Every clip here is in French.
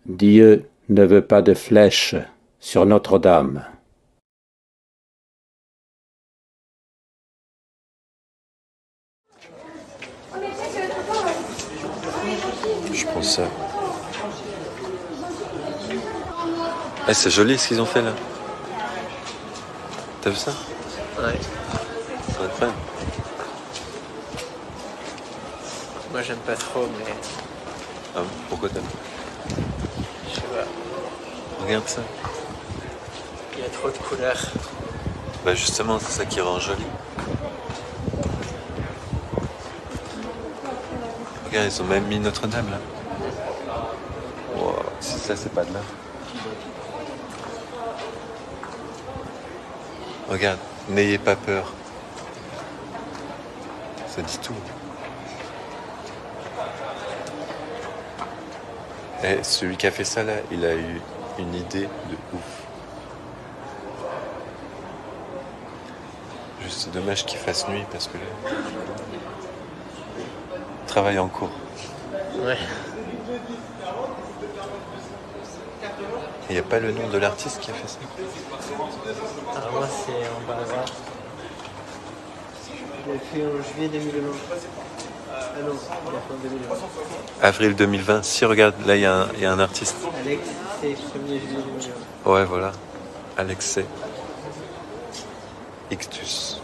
Dieu ne veut pas de flèches sur Notre-Dame. Je pense ça. Eh, c'est joli ce qu'ils ont fait là. T'as vu ça? Ouais. C'est incroyable. Moi j'aime pas trop, mais Ah bon, pourquoi t'aimes? je sais pas. Regarde ça. Il y a trop de couleurs. Bah justement, c'est ça qui rend joli. Regarde, ils ont même mis Notre-Dame là. Wow, si ça c'est pas de là. Regarde, n'ayez pas peur. Ça dit tout. Et celui qui a fait ça là, il a eu une idée de ouf. Juste c'est dommage qu'il fasse nuit parce que là... Travail en cours. Ouais. Il n'y a pas le nom de l'artiste qui a fait ça? Alors moi c'est en bas à droite. Il a fait en juillet 2020. Ah non, il a fait en 2020. Avril 2020. Si, regarde, là il y a un artiste. Alex, c'est 1er juillet 2020. Ouais, voilà. Alexei. Ictus.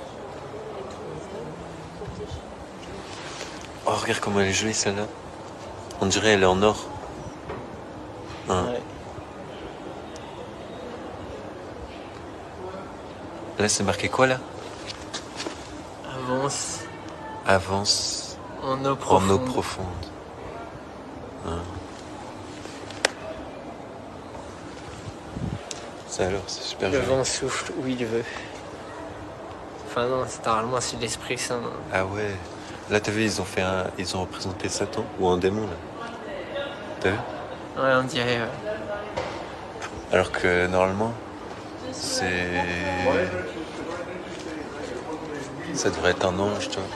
Oh, regarde comment elle est jolie celle-là. On dirait elle est en or. Hein. Ouais. Là, c'est marqué quoi là? Avance Avance en eau en profonde. eau profonde. Hein. Ça alors, c'est super Le joli. vent souffle où il veut. Enfin non, normalement c'est l'Esprit Saint. Ah ouais. Là, t'as vu, ils ont représenté Satan ou un démon là. T'as vu? Ouais, on dirait. Alors que normalement, ça devrait être un ange, tu vois.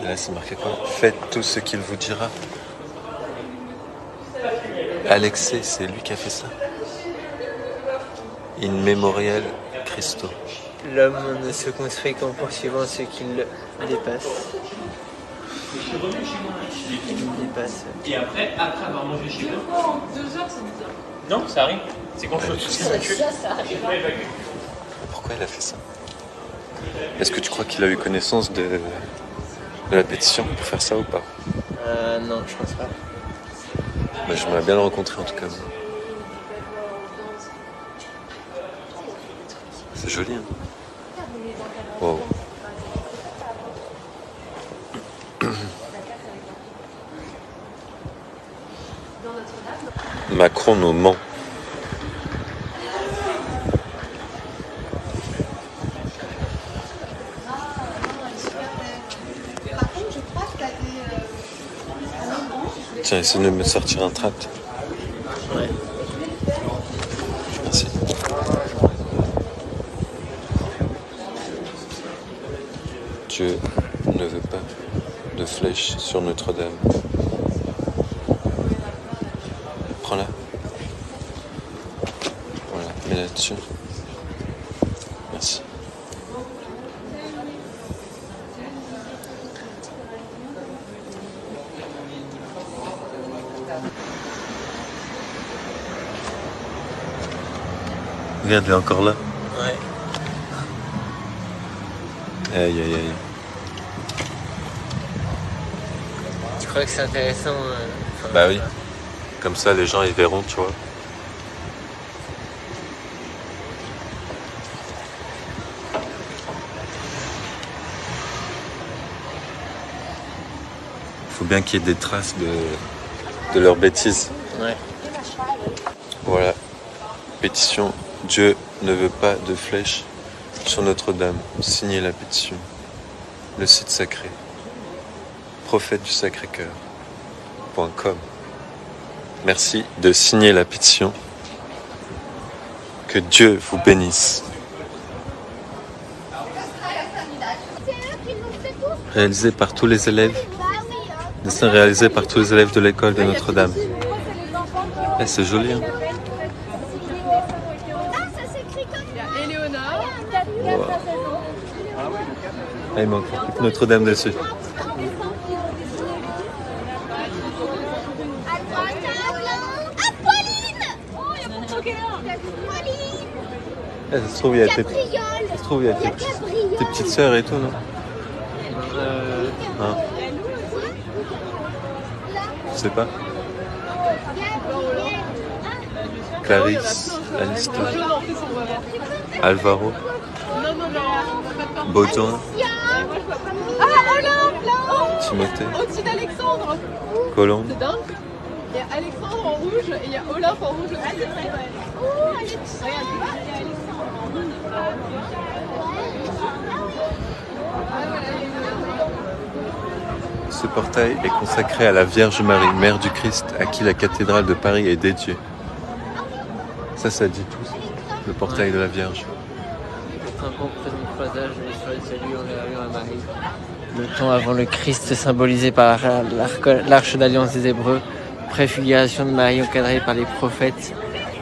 Et là, c'est marqué quoi? Faites tout ce qu'il vous dira. Alexei, c'est lui qui a fait ça. In memorial Christo. L'homme ne se construit qu'en poursuivant ce qu'il dépasse. Il dépasse. Et après avoir mangé chez vous. 2 heures, c'est bizarre. Non, ça arrive. C'est quand je suis Ça arrive. Pourquoi il a fait ça? Est-ce que tu crois qu'il a eu connaissance de la pétition pour faire ça ou pas? Non, je pense pas. Bah, j'aimerais bien le rencontrer en tout cas. C'est joli, hein? Wow. Macron nous ment. Tiens, essaie de me sortir un tract. Ouais. Merci. Dieu ne veut pas de flèches sur Notre-Dame. Prends-la. Voilà, mets-la dessus. Merci. Regarde, elle est encore là. Ouais. Aïe, aïe, aïe. Tu crois que c'est intéressant Bah oui. Comme ça, les gens, ils verront, tu vois. Faut bien qu'il y ait des traces de leurs bêtises. Ouais. Voilà. Pétition. Dieu ne veut pas de flèches sur Notre-Dame. Signez la pétition. Le site sacré. Prophète du Sacré-Cœur.com. Merci de signer la pétition. Que Dieu vous bénisse. Réalisé par tous les élèves. Dessin réalisé par tous les élèves de l'école de Notre-Dame. Eh, c'est joli, hein. Wow. Ah, il manque Notre-Dame dessus. Eh, ça se trouve, il y a tes petites sœurs et tout, non? Hein? Je sais pas. Clarisse, Alistair, Alvaro, Baudouin, Timothée, au-dessus d'Alexandre. Colombe. C'est dingue. Il y a Alexandre en rouge et il y a Olaf en rouge aussi. Oh, Ce portail est consacré à la Vierge Marie, Mère du Christ, à qui la cathédrale de Paris est dédiée. Ça dit tout, le portail de la Vierge. Un bon passage sur les saluts en réaction à Marie. Le temps avant le Christ symbolisé par l'arche d'alliance des Hébreux, préfiguration de Marie encadrée par les prophètes,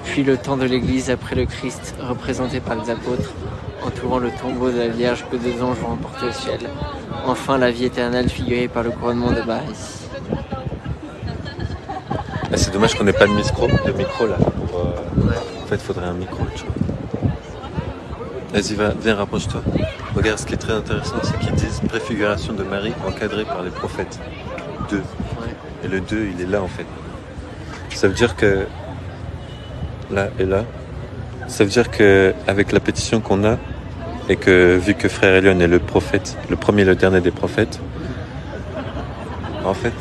puis le temps de l'Église après le Christ représenté par les apôtres, entourant le tombeau de la Vierge que deux anges vont emporter au ciel. Enfin, la vie éternelle figurée par le couronnement de Marie. Ah, c'est dommage qu'on n'ait pas de micro là. En fait, il faudrait un micro. Tu vois. Vas-y, viens, rapproche-toi. Regarde, ce qui est très intéressant, c'est qu'ils disent préfiguration de Marie encadrée par les prophètes. 2. Ouais. Et le 2, il est là en fait. Ça veut dire que là et là, ça veut dire que avec la pétition qu'on a, et que vu que Frère Elion est le prophète, le premier et le dernier des prophètes, en fait,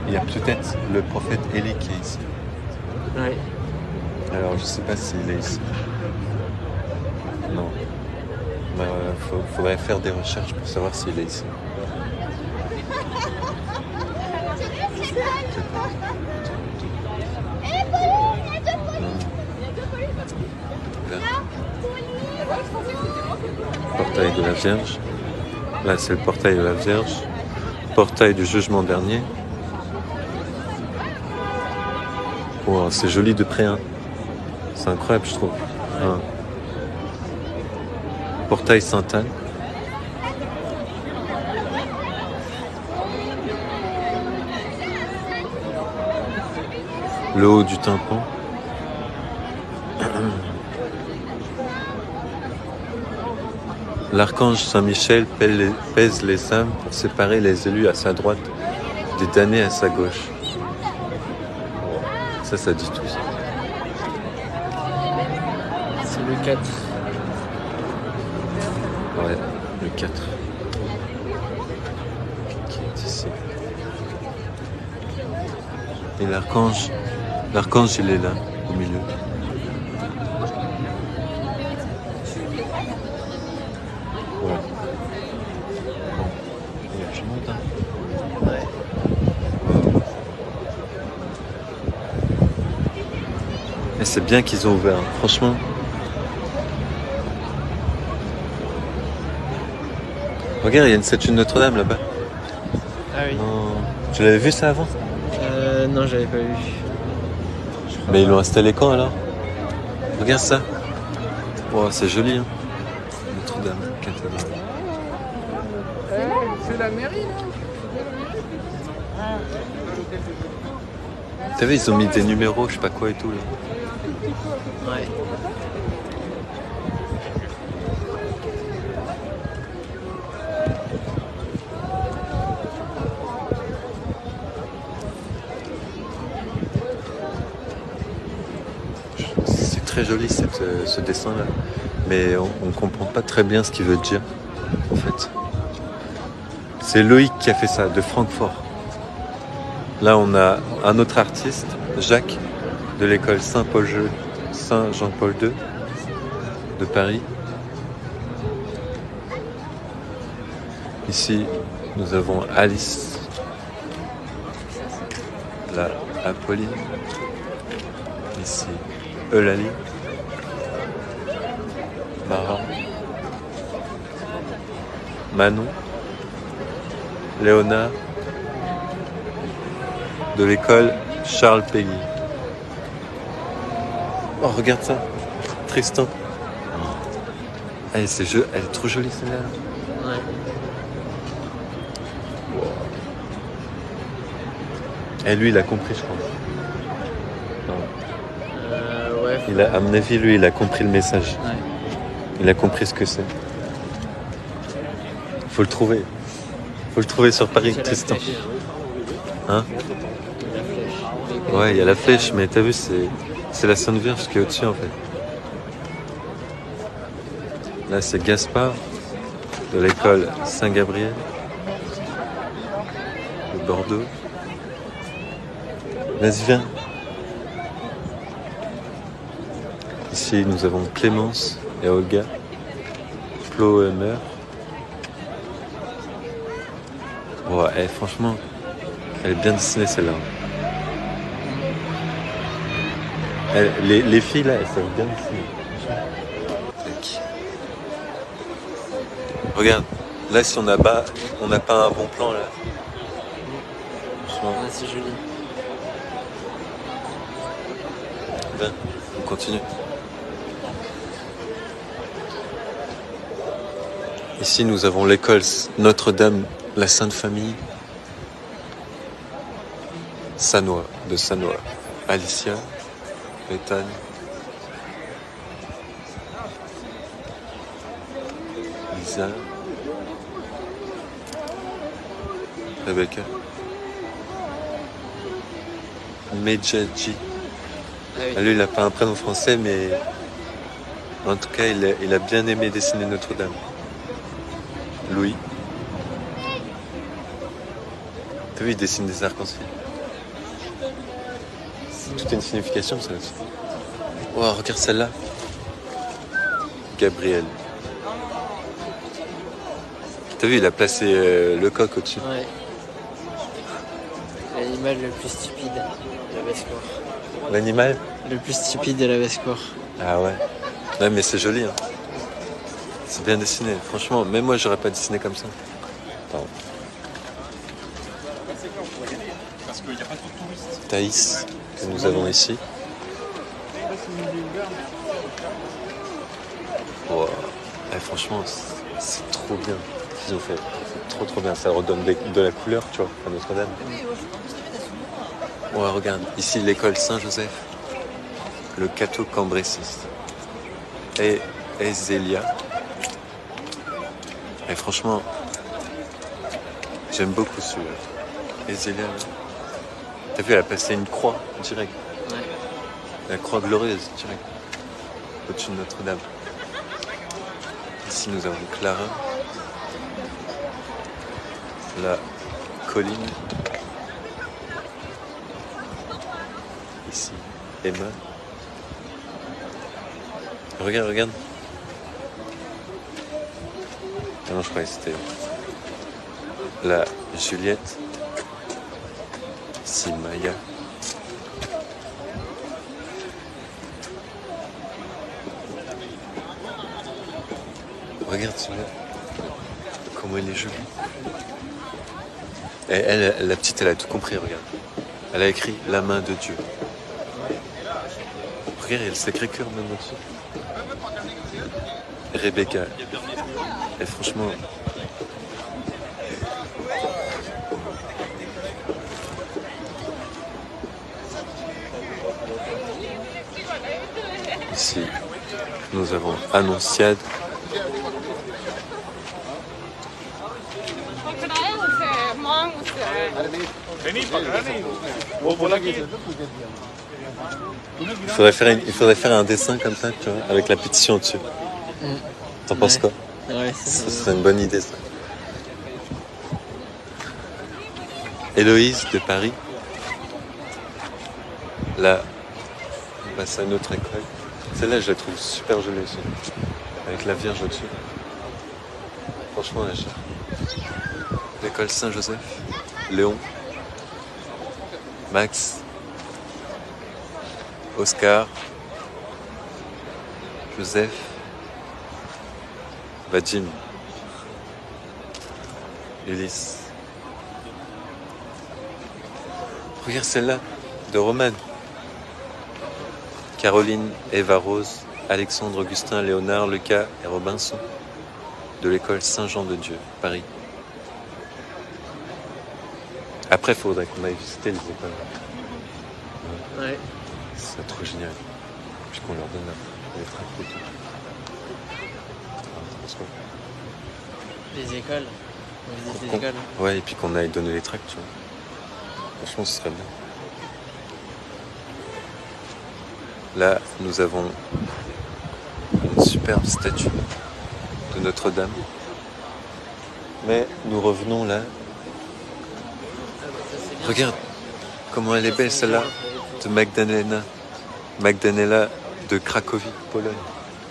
il y a peut-être le prophète Élie qui est ici. Oui. Alors, je sais pas s'il est ici. Non. Faudrait faire des recherches pour savoir s'il est ici. Portail de la Vierge. Là, c'est le portail de la Vierge. Portail du jugement dernier. Wow, c'est joli de près, hein. C'est incroyable, je trouve. Hein. Portail Sainte-Anne. Le haut du tympan. L'archange Saint-Michel pèse les âmes pour séparer les élus à sa droite des damnés à sa gauche. Ça dit tout ça. C'est le 4. Ouais, le 4. Qui est ici. Et l'archange, il est là, au milieu. Ouais. Bon, il y a du monde, hein. Ouais. Et c'est bien qu'ils ont ouvert, franchement. Regarde, il y a une statue de Notre-Dame là-bas. Ah oui. Non. Tu l'avais vu ça avant? Non, j'avais pas vu. Mais ils l'ont installé quand alors? Regarde ça. Wow, c'est joli, hein. Notre-Dame, cathédrale. C'est la mairie là. T'as vu, ils ont mis des numéros, je sais pas quoi et tout là. Ouais. C'est très joli ce dessin-là, mais on ne comprend pas très bien ce qu'il veut dire, en fait. C'est Loïc qui a fait ça, de Francfort. Là, on a un autre artiste, Jacques, de l'école Saint-Jean-Paul II de Paris. Ici, nous avons Alice, là, Apolline, ici, Eulalie, Mara, Manon, Léonard, de l'école Charles Péguy. Oh, regarde ça, Tristan. Elle est trop jolie celle-là. Ouais. Et lui, il a compris, je crois. Ouais. À mon avis, lui, il a compris le message. Ouais. Il a compris ce que c'est. Faut le trouver. Faut le trouver sur Paris, C'est la Tristan. flèche. Hein? La flèche. Ouais, il y a la flèche, mais t'as vu, c'est la Sainte Vierge qui est au-dessus, en fait. Là, c'est Gaspard, de l'école Saint-Gabriel, de Bordeaux. Vas-y, viens. Ici, nous avons Clémence et Olga, Ploemer. Ouais, franchement, elle est bien dessinée celle-là. Les filles là, elles savent bien dessiner. Tac. Regarde, là si on n'a pas un bon plan là. Franchement, Ah, c'est joli. viens, on continue. Ici nous avons l'école Notre-Dame, la Sainte Famille. Sanois, de Sanois. Alicia, Ethan. Lisa. Rebecca. Medjadji. Ah oui. Lui, il n'a pas un prénom français, mais en tout cas, il a bien aimé dessiner Notre-Dame. Louis. T'as vu, il dessine des arcs-en-ciel. Tout a une signification, ça aussi. Oh, regarde celle-là. Gabriel. T'as vu, il a placé le coq au-dessus. Ouais. L'animal le plus stupide de la basse-cour. L'animal? Le plus stupide de la basse-cour. Ah ouais. Ouais, mais c'est joli, hein. C'est bien dessiné. Franchement, même moi, j'aurais pas dessiné comme ça. Pardon. Thaïs, que nous avons ici. Wow. Franchement, c'est trop bien ce qu'ils ont fait. C'est trop bien. Ça redonne de la couleur, tu vois, à Notre-Dame. Ouais, regarde. Ici, l'école Saint-Joseph. Le Cateau Cambrésis. Et Zélia. Et franchement, j'aime beaucoup celui-là. Et Zélia, t'as vu, elle a passé une croix direct. Ouais. La croix glorieuse direct. Au-dessus de Notre-Dame. Ici, nous avons Clara. La colline. Ici, Emma. Regarde. Ah non, je croyais que c'était la Juliette. Ici, Maya. Regarde celui-là. Comment il est joli. Et elle, la petite, elle a tout compris, regarde. Elle a écrit la main de Dieu. Regarde, elle s'écriture même au-dessus. Rebecca. Et franchement. Ici, nous avons Annonciade. Il faudrait faire un dessin comme ça, tu vois, avec la pétition au-dessus. T'en penses quoi? Ouais, C'est une bonne idée, ça. Héloïse de Paris. Là, on passe à notre école. Celle-là, je la trouve super jolie aussi. Avec la Vierge au-dessus. Franchement, elle est chère. L'école Saint-Joseph. Léon. Max. Oscar. Joseph. Vadim. Ulysse. Regarde celle-là, de Romane. Caroline, Eva Rose, Alexandre, Augustin, Léonard, Lucas et Robinson. De l'école Saint-Jean-de-Dieu, Paris. Après, il faudrait qu'on aille visiter les écoles. Ouais. C'est trop génial. Puis qu'on leur donne les tracts et tout. Les écoles. On visite les écoles. Ouais, et puis qu'on aille donner les tracts, tu vois. Franchement, ce serait bien. Là, nous avons une superbe statue de Notre-Dame. Mais nous revenons là. Regarde comment elle est belle celle-là de Magdalena. Magdalena de Cracovie, Pologne.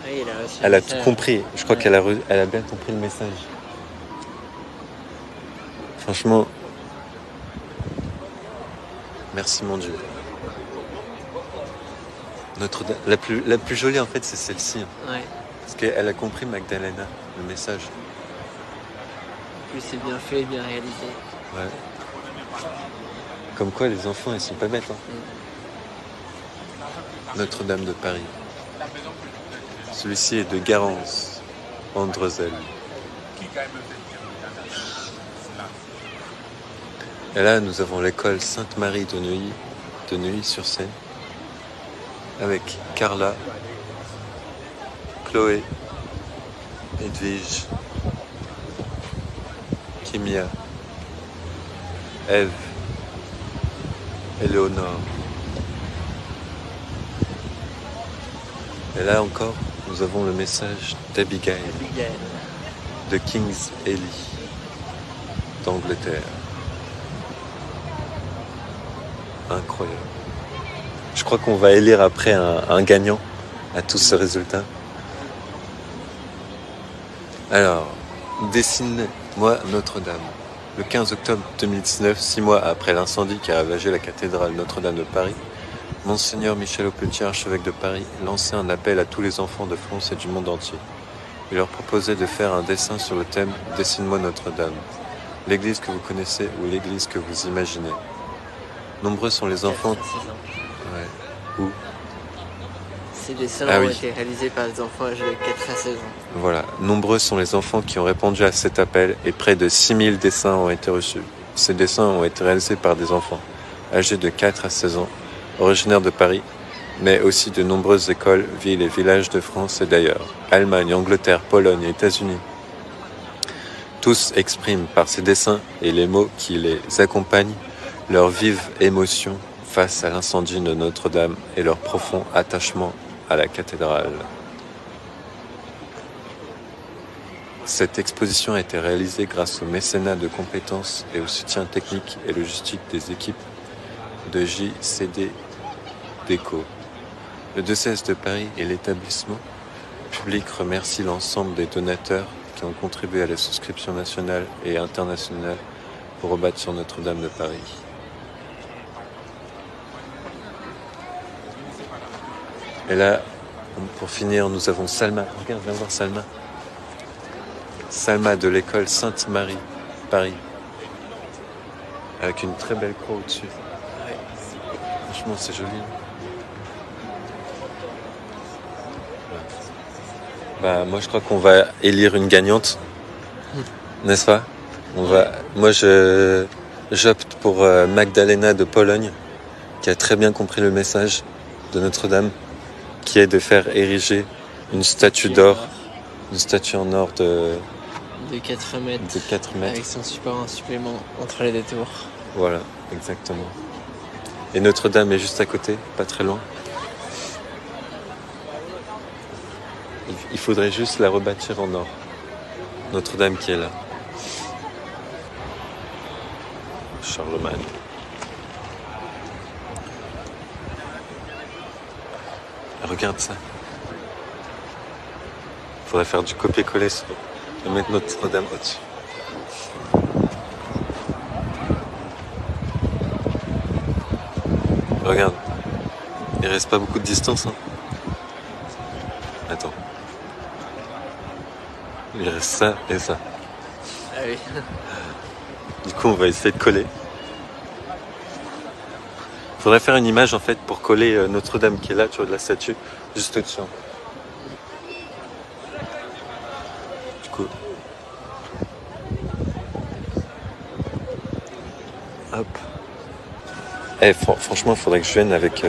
Oui, Elle a tout compris. Je crois qu'elle a bien compris le message. Franchement, merci mon Dieu. Notre-Dame, la plus jolie en fait, c'est celle-ci. Ouais. Parce qu'elle a compris Magdalena, le message. En plus, c'est bien fait, bien réalisé. Ouais. Comme quoi, les enfants, ils sont pas bêtes. Hein. Notre-Dame de Paris. Celui-ci est de Garance, Andrezel. Et là, nous avons l'école Sainte-Marie de Neuilly-sur-Seine, avec Carla, Chloé, Edwige, Kimia, Ève, Éléonore. Et là encore, nous avons le message d'Abigail, de King's Ely, d'Angleterre. Incroyable. Je crois qu'on va élire après un gagnant à tous ces résultats. Alors, dessine-moi Notre-Dame. Le 15 octobre 2019, 6 mois après l'incendie qui a ravagé la cathédrale Notre-Dame de Paris, Monseigneur Michel Aupetit, archevêque de Paris, lançait un appel à tous les enfants de France et du monde entier. Il leur proposait de faire un dessin sur le thème « Dessine-moi Notre-Dame », l'église que vous connaissez ou l'église que vous imaginez. Nombreux sont les enfants... Ouais. Où ? Ces dessins Ah ont oui. été réalisés par des enfants âgés de 4 à 16 ans. Voilà. Nombreux sont les enfants qui ont répondu à cet appel et près de 6000 dessins ont été reçus. Ces dessins ont été réalisés par des enfants âgés de 4 à 16 ans, originaires de Paris, mais aussi de nombreuses écoles, villes et villages de France et d'ailleurs, Allemagne, Angleterre, Pologne et États-Unis. Tous expriment par ces dessins et les mots qui les accompagnent leur vive émotion face à l'incendie de Notre-Dame et leur profond attachement à la cathédrale. Cette exposition a été réalisée grâce au mécénat de compétences et au soutien technique et logistique des équipes de JCD Déco. Le diocèse de Paris et l'établissement public remercient l'ensemble des donateurs qui ont contribué à la souscription nationale et internationale pour rebâtir Notre-Dame de Paris. Et là, pour finir, nous avons Salma. Regarde, viens voir Salma. Salma de l'école Sainte-Marie, Paris. Avec une très belle croix au-dessus. Ouais. Franchement, c'est joli. Bah, moi, je crois qu'on va élire une gagnante. N'est-ce pas ? Moi, j'opte pour Magdalena de Pologne, qui a très bien compris le message de Notre-Dame, qui est de faire ériger une statue d'or, une statue en or de 4 mètres. De 4 mètres. Avec son support, un supplément entre les deux tours. Voilà, exactement. Et Notre-Dame est juste à côté, pas très loin. Il faudrait juste la rebâtir en or. Notre-Dame qui est là. Charlemagne. Regarde ça. Faudrait faire du copier-coller et mettre Notre-Dame au-dessus. Regarde. Il reste pas beaucoup de distance. Hein. Attends. Il reste ça et ça. Ah oui. Du coup, on va essayer de coller. Faudrait faire une image en fait pour coller Notre-Dame qui est là, tu vois, de la statue, juste au-dessus. Du coup, hop. Franchement, il faudrait que je vienne avec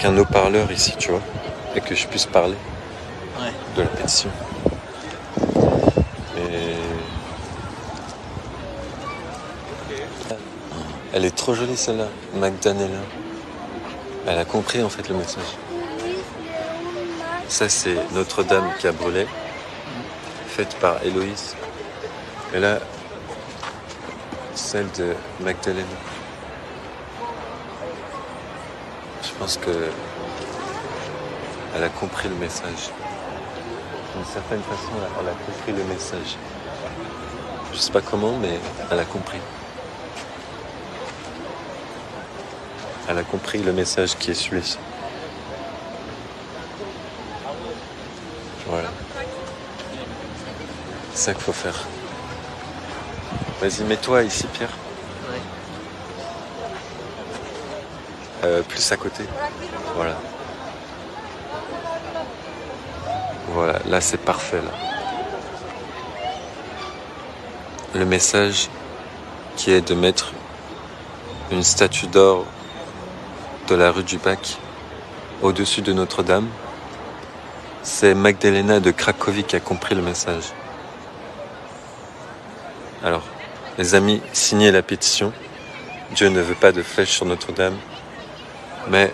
un haut-parleur ici, tu vois, et que je puisse parler de la pétition. Et... Elle est trop jolie celle-là, Magdalena. Elle a compris en fait le message. Ça c'est Notre-Dame qui a brûlé, faite par Héloïse. Et là, celle de Magdalena. Je pense que elle a compris le message. D'une certaine façon, elle a compris le message. Je sais pas comment, mais elle a compris. Elle a compris le message qui est celui-ci. Voilà. C'est ça qu'il faut faire. Vas-y, mets-toi ici, Pierre. Plus à côté. Voilà. Voilà, là c'est parfait. Là. Le message qui est de mettre une statue d'or de la rue du Bac au-dessus de Notre-Dame, c'est Magdalena de Cracovie qui a compris le message. Alors, les amis, signez la pétition. Dieu ne veut pas de flèche sur Notre-Dame, mais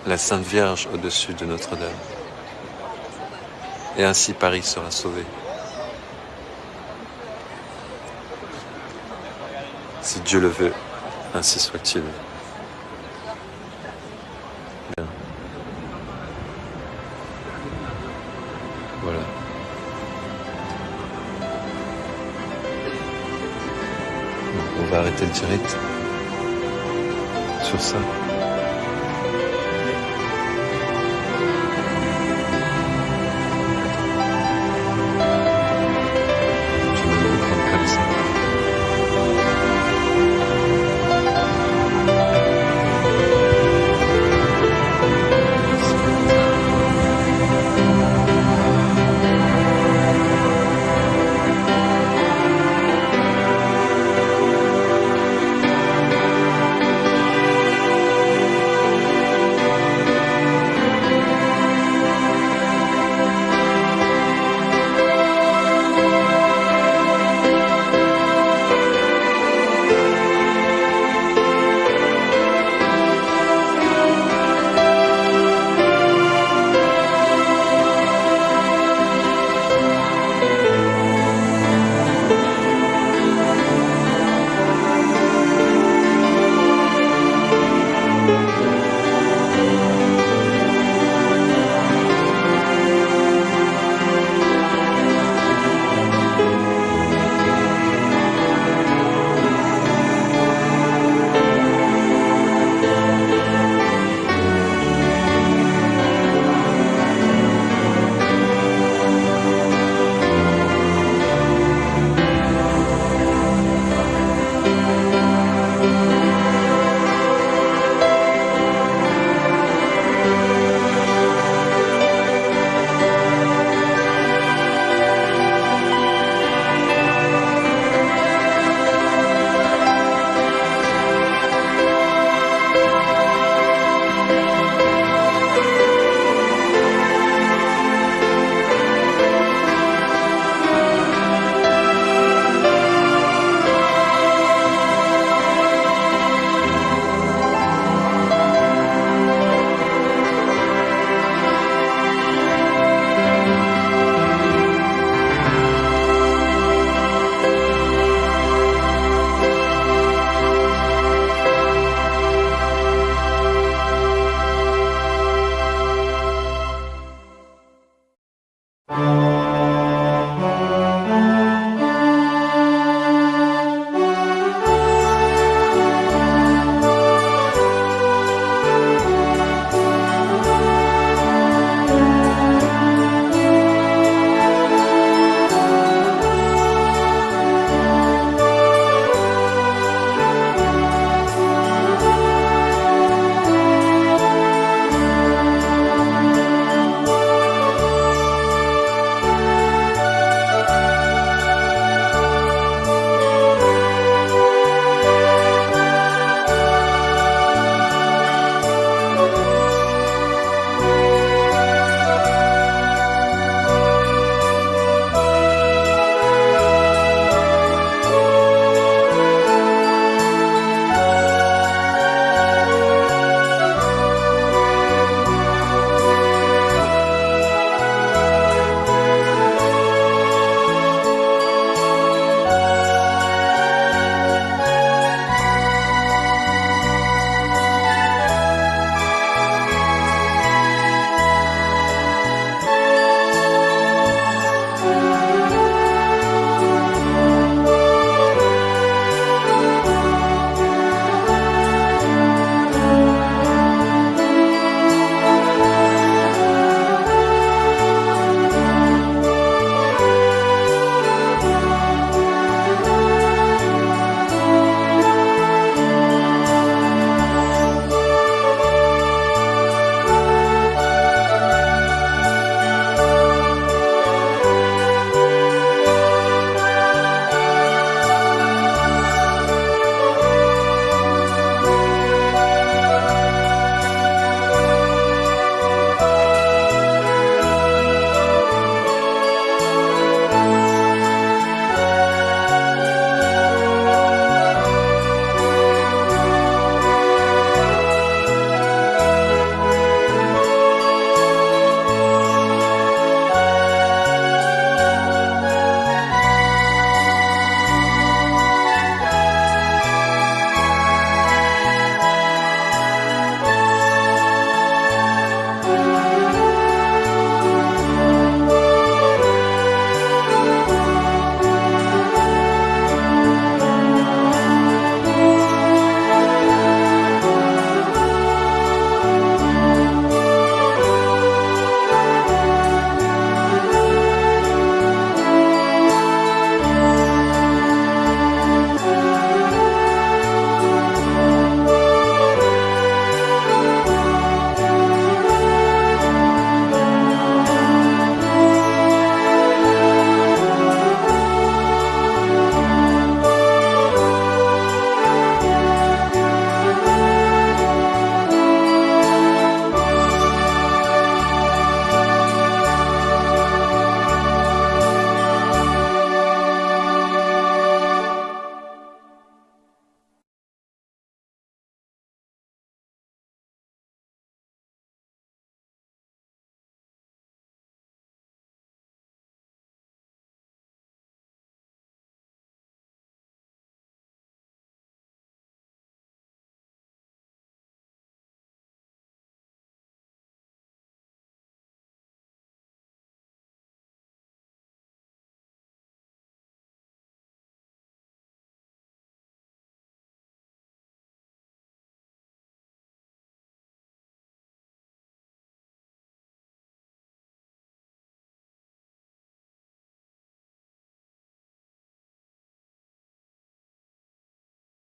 la Sainte Vierge au-dessus de Notre-Dame. Et ainsi Paris sera sauvé. Si Dieu le veut, ainsi soit-il. Bien. Voilà. On va arrêter le direct sur ça.